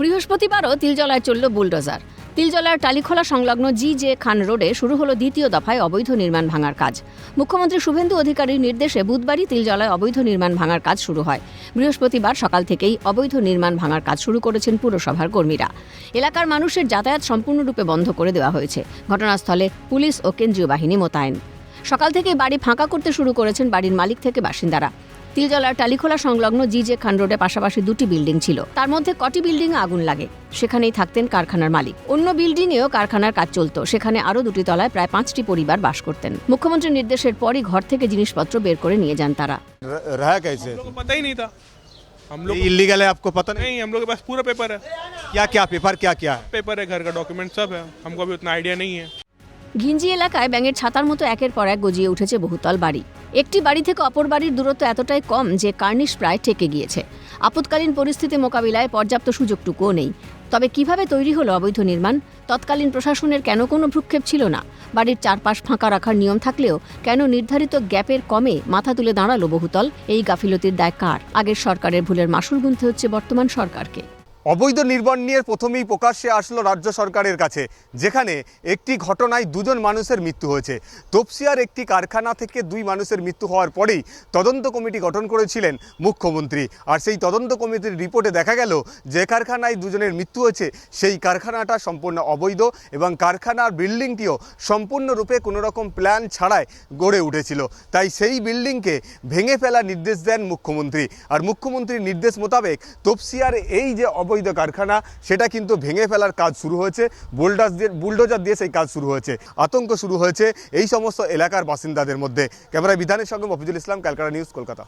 বৃহস্পতিবারও তিলজলায় চলল বুলডোজার। তিলজলার টালিখোলা সংলগ্ন জি.জে. খান রোডে শুরু হলো দ্বিতীয় দফায় অবৈধ নির্মাণ ভাঙার কাজ। মুখ্যমন্ত্রী শুভেন্দু অধিকারীর নির্দেশে বুধবারই তিলজলায় অবৈধ নির্মাণ ভাঙার কাজ শুরু হয়। বৃহস্পতিবার সকাল থেকেই অবৈধ নির্মাণ ভাঙার কাজ শুরু করেছেন পুরসভার কর্মীরা। এলাকার মানুষের যাতায়াত সম্পূর্ণরূপে বন্ধ করে দেওয়া হয়েছে। ঘটনাস্থলে পুলিশ ও কেন্দ্রীয় বাহিনী মোতায়েন। সকাল থেকেই বাড়ি ফাঁকা করতে শুরু করেছেন বাড়ির মালিক থেকে বাসিন্দারা। তিলজলার টালিখোলা সংলগ্ন জি.জে. খান রোডে পাশাপাশি দুটি বিল্ডিং ছিল। তার মধ্যে কটি বিল্ডিংয়ে আগুন লাগে, সেখানেই থাকতেন কারখানার মালিক। অন্য বিল্ডিংয়েও কারখানার কাজ চলত, সেখানে আরও দুটি তলায় প্রায় 5টি পরিবার বাস করতেন। মুখ্যমন্ত্রীর নির্দেশের পরই ঘর থেকে জিনিসপত্র বের করে নিয়ে যান তারা। पता ही नहीं था। हम लोग इलीगल है, आपको पता नहीं? नहीं, हम लोग के पास पूरा पेपर है। क्या क्या पेपर क्या क्या है? पेपर है, घर का डॉक्यूमेंट सब है। हमको अभी उतना आइडिया नहीं है। ঘিঞ্জি এলাকায় ব্যাঙের ছাতার মতো একের পর এক গজিয়ে উঠেছে বহুতল বাড়ি। একটি বাড়ি থেকে অপর বাড়ির দূরত্ব এতটাই কম যে কার্নিশ প্রায় ঠেকে গিয়েছে। আপৎকালীন পরিস্থিতি মোকাবিলায় পর্যাপ্ত সুযোগটুকুও নেই। তবে কিভাবে তৈরি হলো অবৈধ নির্মাণ? তৎকালীন প্রশাসনের কেন কোনো ভ্রুক্ষেপ ছিল না? বাড়ির চারপাশ ফাঁকা রাখার নিয়ম থাকলেও কেন নির্ধারিত গ্যাপের কমে মাথা তুলে দাঁড়ালো বহুতল? এই গাফিলতির দায় কার? আগের সরকারের ভুলের মাসুল গুনতে হচ্ছে বর্তমান সরকারকে। অবৈধ নির্মাণ নিয়ে প্রথমেই প্রকাশ্যে আসলো রাজ্য সরকারের কাছে, যেখানে একটি ঘটনায় দুজন মানুষের মৃত্যু হয়েছে। তপসিয়ার একটি কারখানা থেকে 2 মানুষের মৃত্যু হওয়ার পরেই তদন্ত কমিটি গঠন করেছিলেন মুখ্যমন্ত্রী। আর সেই তদন্ত কমিটির রিপোর্টে দেখা গেল যে কারখানায় 2 জনের মৃত্যু হয়েছে সেই কারখানাটা সম্পূর্ণ অবৈধ এবং কারখানার বিল্ডিংটিও সম্পূর্ণরূপে কোনো রকম প্ল্যান ছাড়াই গড়ে উঠেছিল। তাই সেই বিল্ডিংকে ভেঙে ফেলার নির্দেশ দেন মুখ্যমন্ত্রী। আর মুখ্যমন্ত্রীর নির্দেশ মোতাবেক তপসিয়ার এই যে অবৈধ কারখানা সেটা কিন্তু ভেঙে ফেলার কাজ শুরু হয়েছে। বুলডোজার দিয়ে সেই কাজ শুরু হয়েছে। আতঙ্ক শুরু হয়েছে এই সমস্ত এলাকার বাসিন্দাদের মধ্যে। ক্যামেরায় বিধানের সঙ্গে মফিজুল ইসলাম, ক্যালকাটা নিউজ, কলকাতা।